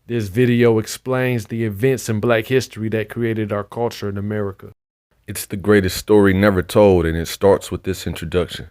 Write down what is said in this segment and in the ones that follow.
This video explains the events in Black history that created our culture in America. It's the greatest story never told, and it starts with this introduction.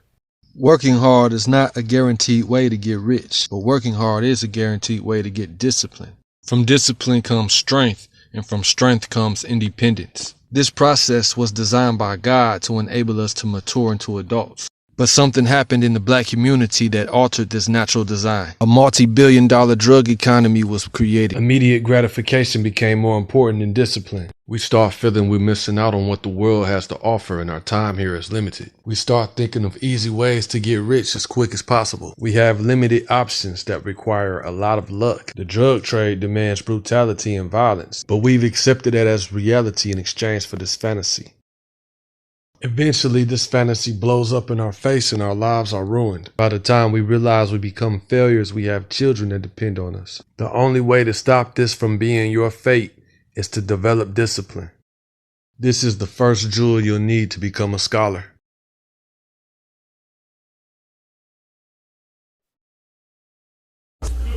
Working hard is not a guaranteed way to get rich, but working hard is a guaranteed way to get discipline. From discipline comes strength, and from strength comes independence. This process was designed by God to enable us to mature into adults. But something happened in the Black community that altered this natural design. A multi-billion-dollar drug economy was created. Immediate gratification became more important than discipline. We start feeling we're missing out on what the world has to offer, and our time here is limited. We start thinking of easy ways to get rich as quick as possible. We have limited options that require a lot of luck. The drug trade demands brutality and violence, but we've accepted that as reality in exchange for this fantasy. Eventually, this fantasy blows up in our face and our lives are ruined. By the time we realize we become failures, we have children that depend on us. The only way to stop this from being your fate is to develop discipline. This is the first jewel you'll need to become a scholar.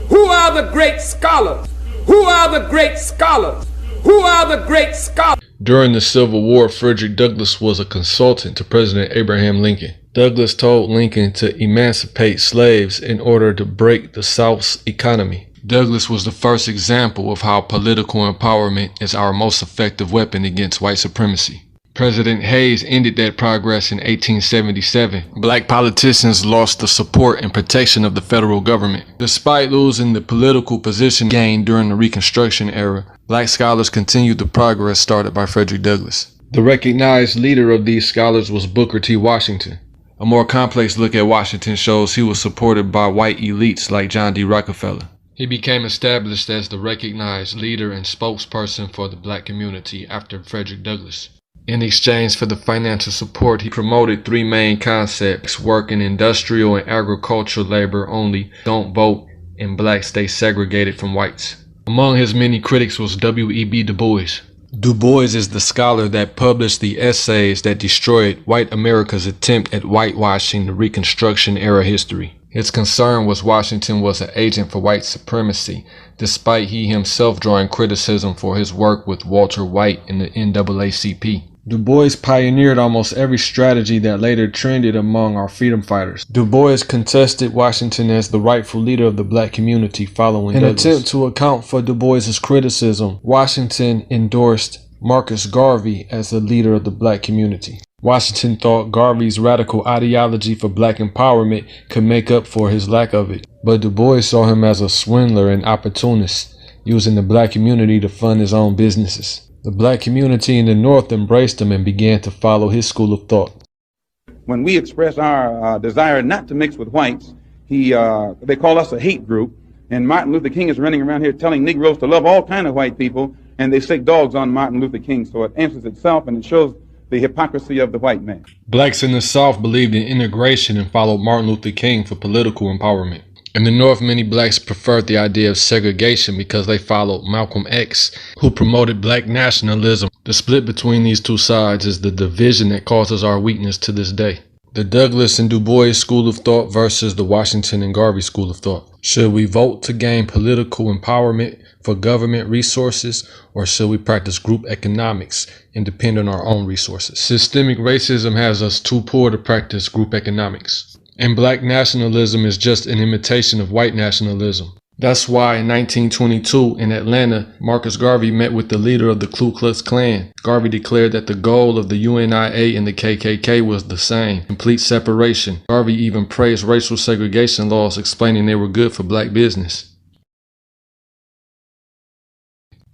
Who are the great scholars? Who are the great scholars? Who are the great scholars? During the Civil War, Frederick Douglass was a consultant to President Abraham Lincoln. Douglass told Lincoln to emancipate slaves in order to break the South's economy. Douglass was the first example of how political empowerment is our most effective weapon against white supremacy. President Hayes ended that progress in 1877. Black politicians lost the support and protection of the federal government. Despite losing the political position gained during the Reconstruction era, Black scholars continued the progress started by Frederick Douglass. The recognized leader of these scholars was Booker T. Washington. A more complex look at Washington shows he was supported by white elites like John D. Rockefeller. He became established as the recognized leader and spokesperson for the Black community after Frederick Douglass. In exchange for the financial support, he promoted three main concepts: work in industrial and agricultural labor only, don't vote, and blacks stay segregated from whites. Among his many critics was W.E.B. Du Bois. Du Bois is the scholar that published the essays that destroyed white America's attempt at whitewashing the Reconstruction era history. His concern was Washington was an agent for white supremacy, despite he himself drawing criticism for his work with Walter White in the NAACP. Du Bois pioneered almost every strategy that later trended among our freedom fighters. Du Bois contested Washington as the rightful leader of the Black community following Douglass. In an attempt to account for Du Bois's criticism, Washington endorsed Marcus Garvey as the leader of the Black community. Washington thought Garvey's radical ideology for Black empowerment could make up for his lack of it, but Du Bois saw him as a swindler and opportunist, using the Black community to fund his own businesses. The Black community in the North embraced him and began to follow his school of thought. When we express our desire not to mix with whites, they call us a hate group, and Martin Luther King is running around here telling Negroes to love all kinds of white people, and they stick dogs on Martin Luther King, so it answers itself and it shows the hypocrisy of the white man. Blacks in the South believed in integration and followed Martin Luther King for political empowerment. In the North, many blacks preferred the idea of segregation because they followed Malcolm X, who promoted black nationalism. The split between these two sides is the division that causes our weakness to this day. The Douglass and Du Bois school of thought versus the Washington and Garvey school of thought. Should we vote to gain political empowerment for government resources, or should we practice group economics and depend on our own resources? Systemic racism has us too poor to practice group economics. And black nationalism is just an imitation of white nationalism. That's why in 1922 in Atlanta, Marcus Garvey met with the leader of the Ku Klux Klan. Garvey declared that the goal of the UNIA and the KKK was the same, complete separation. Garvey even praised racial segregation laws, explaining they were good for black business.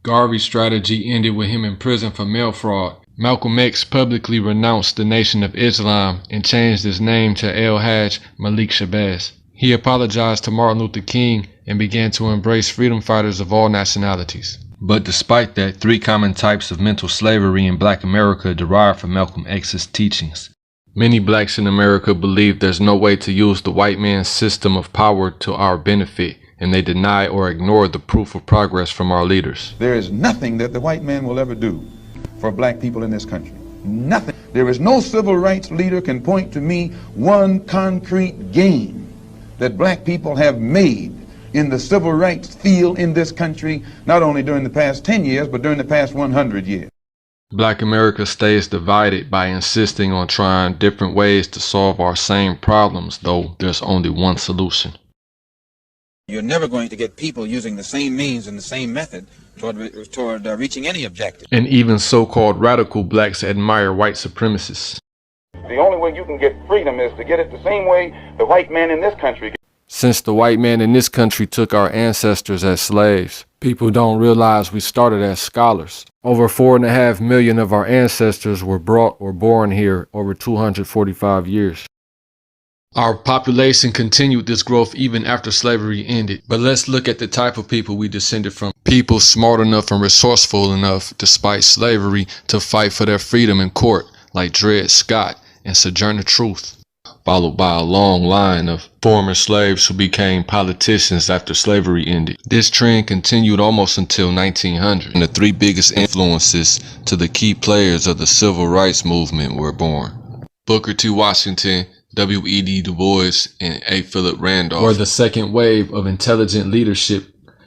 Garvey's strategy ended with him in prison for mail fraud. Malcolm X publicly renounced the Nation of Islam and changed his name to El-Hajj Malik Shabazz. He apologized to Martin Luther King and began to embrace freedom fighters of all nationalities. But despite that, three common types of mental slavery in Black America derived from Malcolm X's teachings. Many blacks in America believe there's no way to use the white man's system of power to our benefit, and they deny or ignore the proof of progress from our leaders. There is nothing that the white man will ever do for black people in this country. Nothing. There is no civil rights leader can point to me one concrete gain that black people have made in the civil rights field in this country, not only during the past 10 years, but during the past 100 years. Black America stays divided by insisting on trying different ways to solve our same problems, though there's only one solution. You're never going to get people using the same means and the same method toward reaching any objective. And even so-called radical blacks admire white supremacists. The only way you can get freedom is to get it the same way the white man in this country. Since the white man in this country took our ancestors as slaves, people don't realize we started as scholars. Over 4.5 million of our ancestors were brought or born here over 245 years. Our population continued this growth even after slavery ended. But let's look at the type of people we descended from. People smart enough and resourceful enough, despite slavery, to fight for their freedom in court, like Dred Scott and Sojourner Truth, followed by a long line of former slaves who became politicians after slavery ended. This trend continued almost until 1900, and the three biggest influences to the key players of the civil rights movement were born. Booker T. Washington, W.E.B. Du Bois, and A. Philip Randolph were the second wave of intelligent leadership.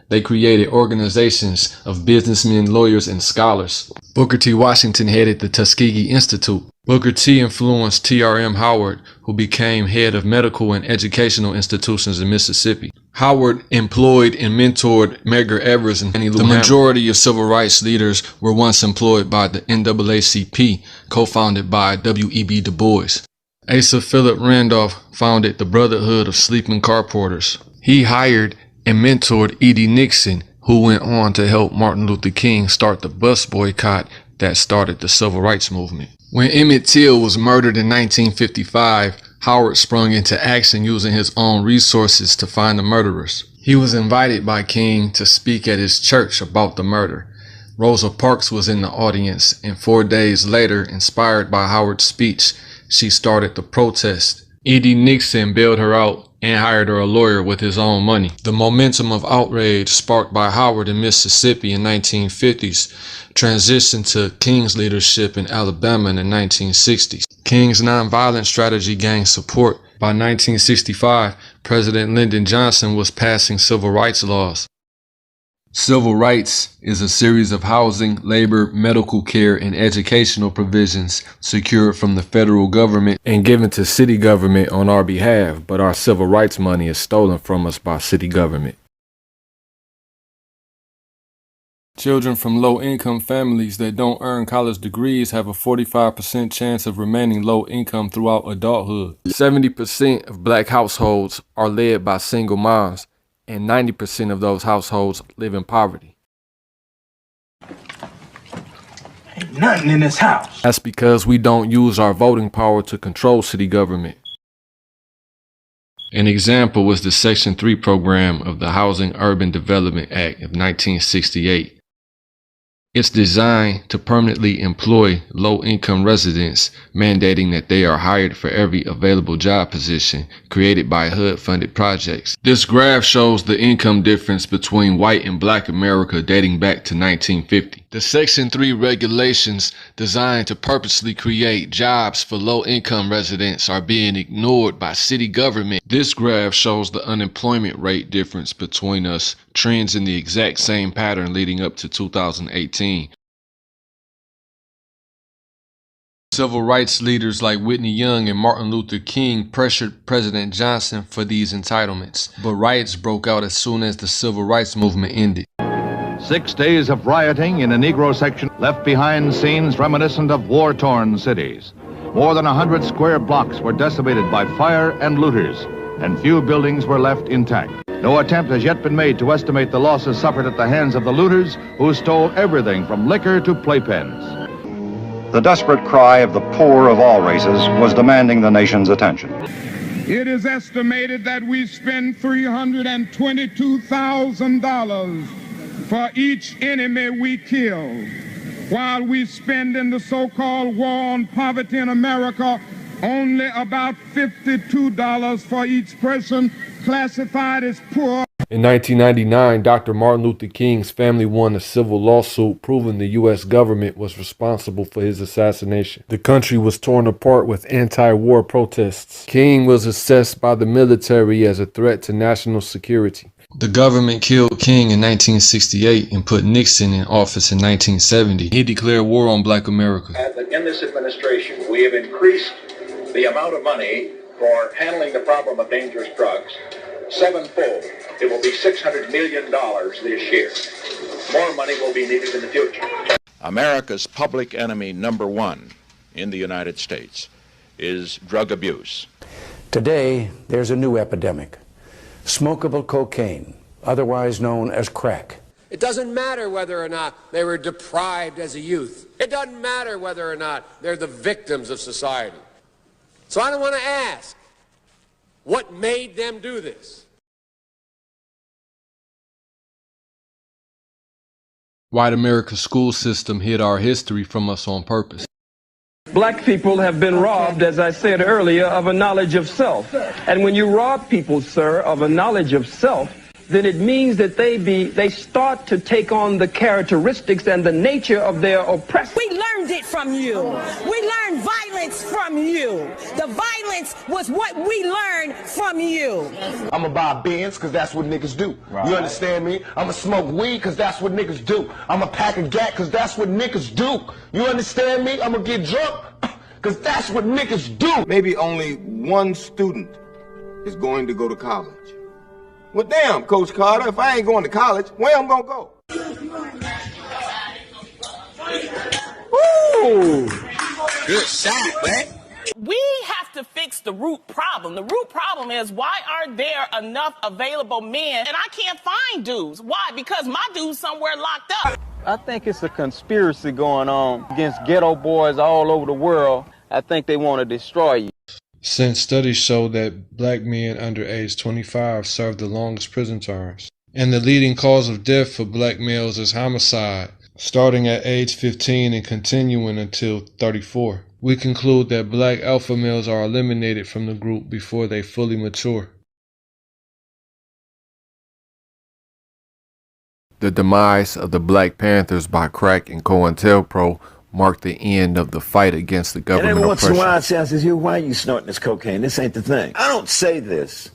They created organizations of businessmen, lawyers, and scholars. Booker T. Washington headed the Tuskegee Institute. Booker T. influenced T.R.M. Howard, who became head of medical and educational institutions in Mississippi. Howard employed and mentored Medgar Evers and Annie Lou Hammond. The majority of civil rights leaders were once employed by the NAACP, co-founded by W.E.B. Du Bois. Asa Philip Randolph founded the Brotherhood of Sleeping Car Porters. He hired and mentored E.D. Nixon, who went on to help Martin Luther King start the bus boycott that started the civil rights movement. When Emmett Till was murdered in 1955, Howard sprung into action using his own resources to find the murderers. He was invited by King to speak at his church about the murder. Rosa Parks was in the audience, and 4 days later, inspired by Howard's speech, she started the protest. E.D. Nixon bailed her out and hired her a lawyer with his own money. The momentum of outrage sparked by Howard in Mississippi in 1950s transitioned to King's leadership in Alabama in the 1960s. King's nonviolent strategy gained support. By 1965, President Lyndon Johnson was passing civil rights laws. Civil rights is a series of housing, labor, medical care, and educational provisions secured from the federal government and given to city government on our behalf, but our civil rights money is stolen from us by city government. Children from low-income families that don't earn college degrees have a 45% chance of remaining low-income throughout adulthood. 70% of black households are led by single moms, and 90% of those households live in poverty. Ain't nothing in this house. That's because we don't use our voting power to control city government. An example was the Section 3 program of the Housing Urban Development Act of 1968. It's designed to permanently employ low-income residents, mandating that they are hired for every available job position created by HUD-funded projects. This graph shows the income difference between white and black America dating back to 1950. The Section 3 regulations designed to purposely create jobs for low-income residents are being ignored by city government. This graph shows the unemployment rate difference between us, trends in the exact same pattern leading up to 2018. Civil rights leaders like Whitney Young and Martin Luther King pressured President Johnson for these entitlements, but riots broke out as soon as the civil rights movement ended. 6 days of rioting in a Negro section left behind scenes reminiscent of war-torn cities. More than 100 square blocks were decimated by fire and looters, and few buildings were left intact. No attempt has yet been made to estimate the losses suffered at the hands of the looters who stole everything from liquor to playpens. The desperate cry of the poor of all races was demanding the nation's attention. It is estimated that we spend $322,000 for each enemy we kill, while we spend in the so-called war on poverty in America only about $52 for each person classified as poor. In 1999, Dr. Martin Luther King's family won a civil lawsuit proving the U.S. government was responsible for his assassination. The country was torn apart with anti-war protests. King was assessed by the military as a threat to national security. The government killed King in 1968 and put Nixon in office in 1970. He declared war on Black America. In this administration, we have increased the amount of money for handling the problem of dangerous drugs sevenfold. It will be $600 million this year. More money will be needed in the future. America's public enemy number one in the United States is drug abuse. Today, there's a new epidemic. Smokable cocaine, otherwise known as crack. It doesn't matter whether or not they were deprived as a youth. It doesn't matter whether or not they're the victims of society. So I don't want to ask, what made them do this? White America's school system hid our history from us on purpose. Black people have been robbed, as I said earlier, of a knowledge of self. And when you rob people, sir, of a knowledge of self, then it means that they start to take on the characteristics and the nature of their oppressor. We learned it from you. We learned violence from you. The violence was what we learned from you. I'm gonna buy a Benz because that's what niggas do. Right. You understand me? I'm gonna smoke weed because that's what niggas do. I'm gonna pack a gat because that's what niggas do. You understand me? I'm gonna get drunk because that's what niggas do. Maybe only one student is going to go to college. Well, damn, Coach Carter, if I ain't going to college, where I'm gonna go? Ooh. Good shot, man. We have to fix the root problem. The root problem is, why aren't there enough available men? And I can't find dudes. Why? Because my dude's somewhere locked up. I think it's a conspiracy going on against ghetto boys all over the world. I think they want to destroy you. Since studies show that black men under age 25 serve the longest prison terms, and the leading cause of death for black males is homicide, starting at age 15 and continuing until 34. We conclude that black alpha males are eliminated from the group before they fully mature. The demise of the Black Panthers by crack and COINTELPRO marked the end of the fight against the government and every once in a oppression. while, I say, I says, why are you snorting this cocaine? This ain't the thing. I don't say this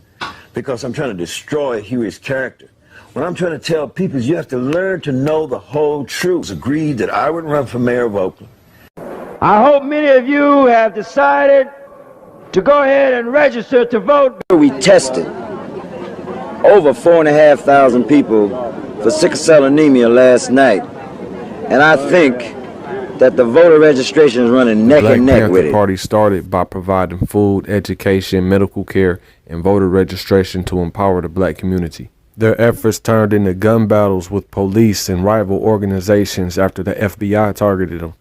because I'm trying to destroy Huey's character. What I'm trying to tell people is you have to learn to know the whole truth. It's agreed that I would run for mayor of Oakland. I hope many of you have decided to go ahead and register to vote. We tested over 4,500 people for sickle cell anemia last night, and I think that the voter registration is running neck and neck with it. Black Panther Party started by providing food, education, medical care, and voter registration to empower the black community. Their efforts turned into gun battles with police and rival organizations after the FBI targeted them.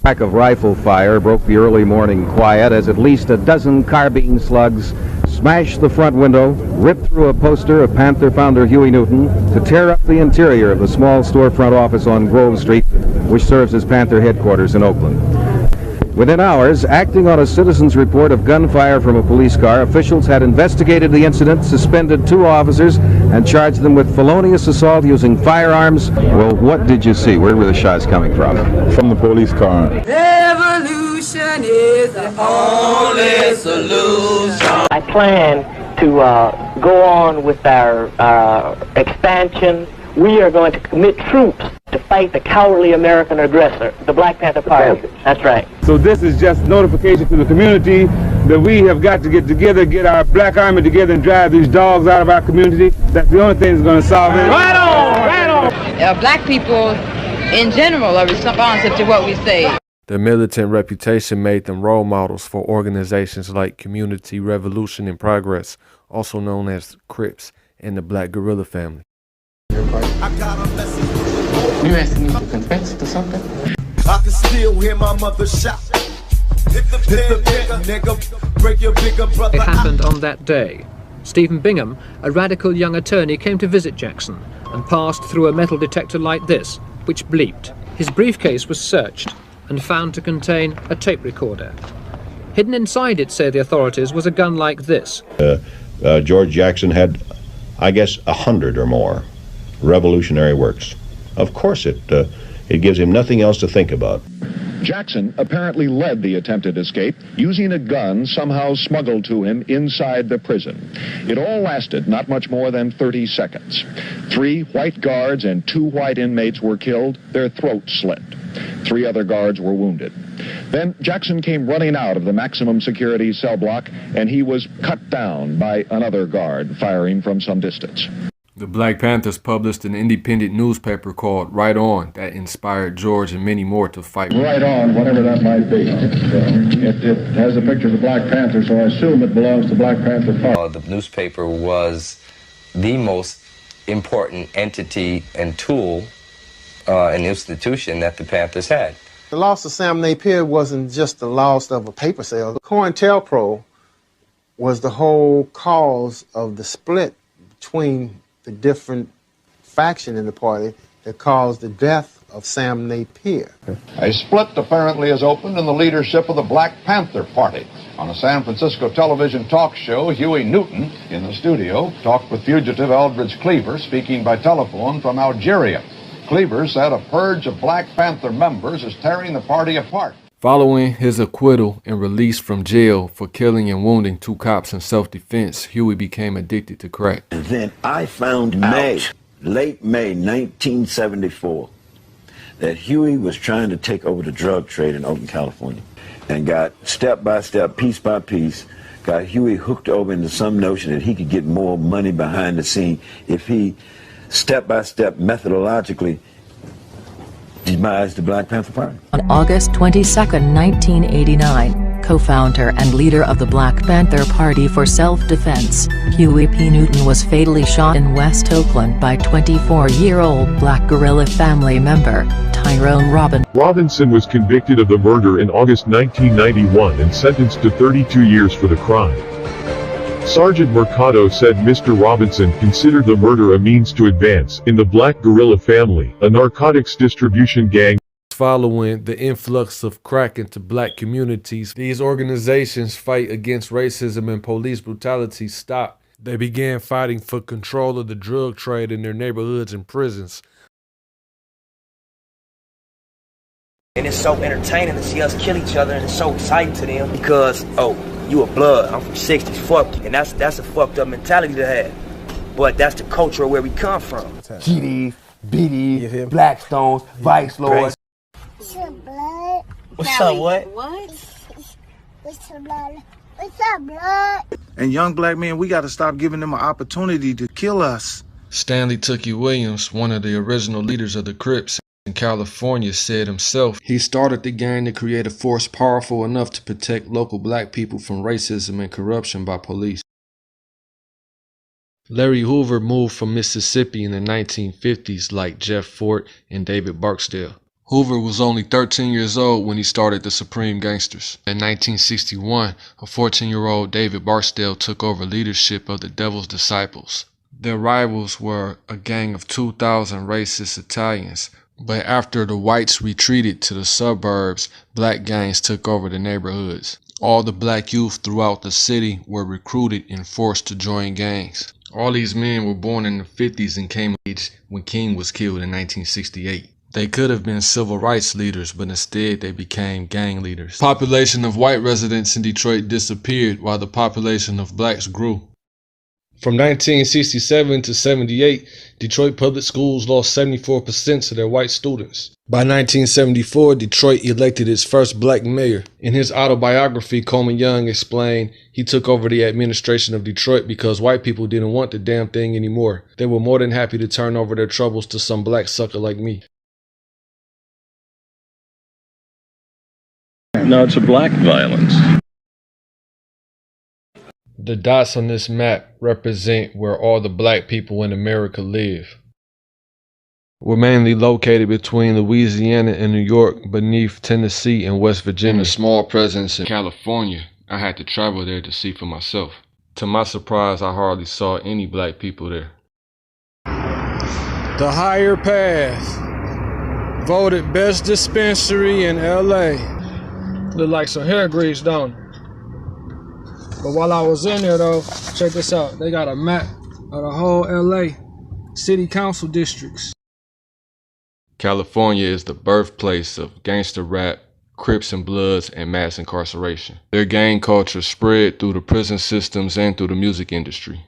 Crack of rifle fire broke the early morning quiet as at least a dozen carbine slugs smashed the front window, ripped through a poster of Panther founder Huey Newton, to tear up the interior of the small storefront office on Grove Street, which serves as Panther headquarters in Oakland. Within hours, acting on a citizen's report of gunfire from a police car, officials had investigated the incident, suspended 2 officers, and charged them with felonious assault using firearms. Well, what did you see? Where were the shots coming from? From the police car. Revolution is the only solution. I plan to go on with our expansion. We are going to commit troops to fight the cowardly American aggressor, the Black Panther Party. That's right. So this is just notification to the community that we have got to get together, get our black army together and drive these dogs out of our community. That's the only thing that's going to solve it. Right on! Right on! Black people in general are responsive to what we say. Their militant reputation made them role models for organizations like Community Revolution in Progress, also known as Crips, and the Black Guerrilla Family. You asking me to confess to something? I can still hear my mother shout. Hit the nigga, break your bigger brother. It happened on that day. Stephen Bingham, a radical young attorney, came to visit Jackson and passed through a metal detector like this, which bleeped. His briefcase was searched and found to contain a tape recorder. Hidden inside it, say the authorities, was a gun like this. George Jackson had, I guess, 100 or more revolutionary works. Of course, it gives him nothing else to think about. Jackson apparently led the attempted escape using a gun somehow smuggled to him inside the prison. It all lasted not much more than 30 seconds. 3 white guards and 2 white inmates were killed, their throats slit. 3 other guards were wounded. Then Jackson came running out of the maximum security cell block, and he was cut down by another guard firing from some distance. The Black Panthers published an independent newspaper called Right On that inspired George and many more to fight. Right On, whatever that might be. It has a picture of the Black Panther, so I assume it belongs to Black Panther Party. The newspaper was the most important entity and tool, an institution that the Panthers had. The loss of Sam Napier wasn't just the loss of a paper sale. COINTELPRO was the whole cause of the split between the different faction in the party that caused the death of Sam Napier. A split apparently has opened in the leadership of the Black Panther Party. On a San Francisco television talk show, Huey Newton, in the studio, talked with fugitive Eldridge Cleaver, speaking by telephone from Algeria. Cleaver said a purge of Black Panther members is tearing the party apart. Following his acquittal and release from jail for killing and wounding 2 cops in self-defense, Huey became addicted to crack. And then I found late May 1974, that Huey was trying to take over the drug trade in Oakland, California, and got step by step, piece by piece, got Huey hooked over into some notion that he could get more money behind the scene if he step by step, methodologically, demised the Black Panther Party. On August 22, 1989, co-founder and leader of the Black Panther Party for self-defense, Huey P. Newton was fatally shot in West Oakland by 24-year-old Black guerrilla family member, Tyrone Robinson was convicted of the murder in August 1991 and sentenced to 32 years for the crime. Sergeant Mercado said Mr. Robinson considered the murder a means to advance in the Black guerrilla family, a narcotics distribution gang. Following the influx of crack into black communities, these organizations fight against racism and police brutality stopped. They began fighting for control of the drug trade in their neighborhoods and prisons. And it's so entertaining to see us kill each other, and it's so exciting to them because, oh, you a blood, I'm from 60s, fuck you. And that's a fucked up mentality to have. But that's the culture of where we come from. GDs, BDs, Blackstones, Vice Lords. What's up, blood? What's up, what? What's up, blood? What's up, blood? And young black men, we got to stop giving them an opportunity to kill us. Stanley Tookie Williams, one of the original leaders of the Crips in California, said himself he started the gang to create a force powerful enough to protect local black people from racism and corruption by police. Larry Hoover moved from Mississippi in the 1950s like Jeff Fort and David Barksdale. Hoover was only 13 years old when he started the Supreme Gangsters. In 1961, a 14-year-old David Barksdale took over leadership of the Devil's Disciples. Their rivals were a gang of 2,000 racist Italians. But after the whites retreated to the suburbs, black gangs took over the neighborhoods. All the black youth throughout the city were recruited and forced to join gangs. All these men were born in the 50s and came of age when King was killed in 1968. They could have been civil rights leaders, but instead they became gang leaders. The population of white residents in Detroit disappeared while the population of blacks grew. From 1967 to 78, Detroit public schools lost 74% of their white students. By 1974, Detroit elected its first black mayor. In his autobiography, Coleman Young explained he took over the administration of Detroit because white people didn't want the damn thing anymore. They were more than happy to turn over their troubles to some black sucker like me. No, it's a black violence. The dots on this map represent where all the black people in America live. We're mainly located between Louisiana and New York, beneath Tennessee and West Virginia. A small presence in California. I had to travel there to see for myself. To my surprise, I hardly saw any black people there. The Higher Path, voted best dispensary in LA. Look like some hair grease, don't it? But while I was in there though, check this out. They got a map of the whole LA city council districts. California is the birthplace of gangster rap, Crips and Bloods, and mass incarceration. Their gang culture spread through the prison systems and through the music industry.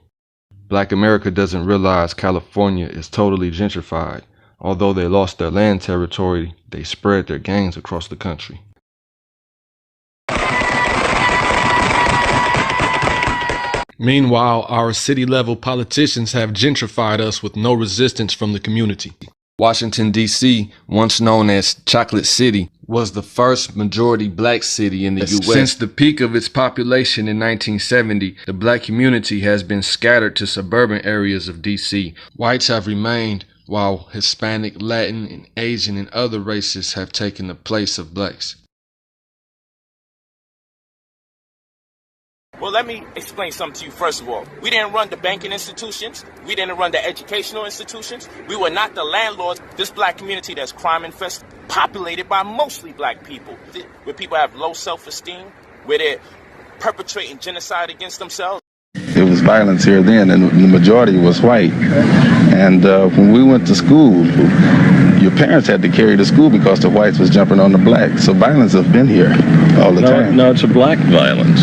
Black America doesn't realize California is totally gentrified. Although they lost their land territory, they spread their gangs across the country. Meanwhile, our city-level politicians have gentrified us with no resistance from the community. Washington, D.C., once known as Chocolate City, was the first majority black city in the U.S. Since the peak of its population in 1970, the black community has been scattered to suburban areas of D.C. Whites have remained, while Hispanic, Latin, and Asian and other races have taken the place of blacks. Well, let me explain something to you first of all. We didn't run the banking institutions. We didn't run the educational institutions. We were not the landlords. This black community that's crime infested, populated by mostly black people, where people have low self-esteem, where they're perpetrating genocide against themselves. It was violence here then, and the majority was white. And when we went to school, your parents had to carry to school because the whites was jumping on the blacks. So violence has been here all the time. No, it's a black violence.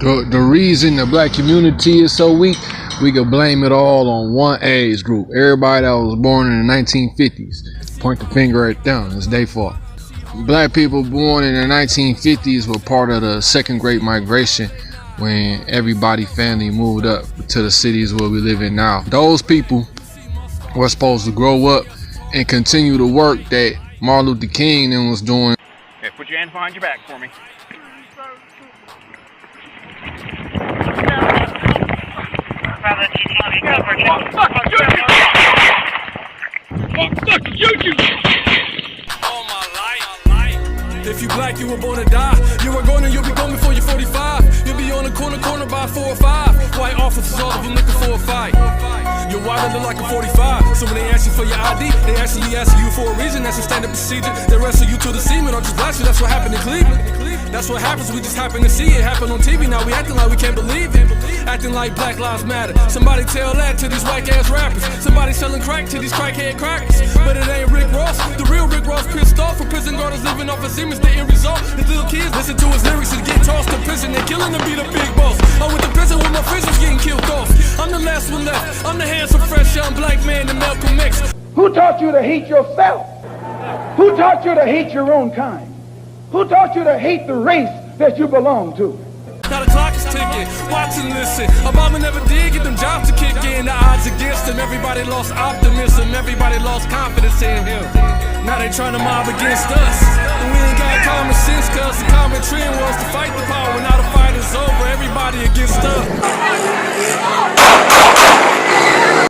The reason the black community is so weak, we could blame it all on one age group. Everybody that was born in the 1950s. Point the finger at them, it's their fault. Black people born in the 1950s were part of the second Great Migration when everybody family moved up to the cities where we live in now. Those people were supposed to grow up and continue the work that Martin Luther King then was doing. Okay, put your hands behind your back for me. If you black, you were born to die. You were going and you'll be gone before you're 45. You'll be on the corner by 4 or 5. White officers, all of them looking for a fight. Your wallet look like a 45. So when they ask you for your ID, they actually ask you for a reason. That's a standard procedure. They wrestle you to the semen or just blast you. That's what happened in Cleveland. That's what happens, we just happen to see it happen on TV. Now we acting like we can't believe it. Acting like Black Lives Matter. Somebody tell that to these white ass rappers. Somebody selling crack to these crackhead crackers. But it ain't Rick Ross. The real Rick Ross pissed off for prison guards living off of Siemens. The end result is little kids listen to his lyrics and get tossed to prison. They killing to be the big boss. I went to prison with my friends was getting killed off. I'm the last one left. I'm the handsome, fresh, young black man in Malcolm X. Who taught you to hate yourself? Who taught you to hate your own kind? Who taught you to hate the race that you belong to? Now the clock is ticking, watch and listen. Obama never did get them jobs to kick in. The odds against him, everybody lost optimism. Everybody lost confidence in him. Now they trying to mob against us. And we ain't got common sense, cause the common trend was to fight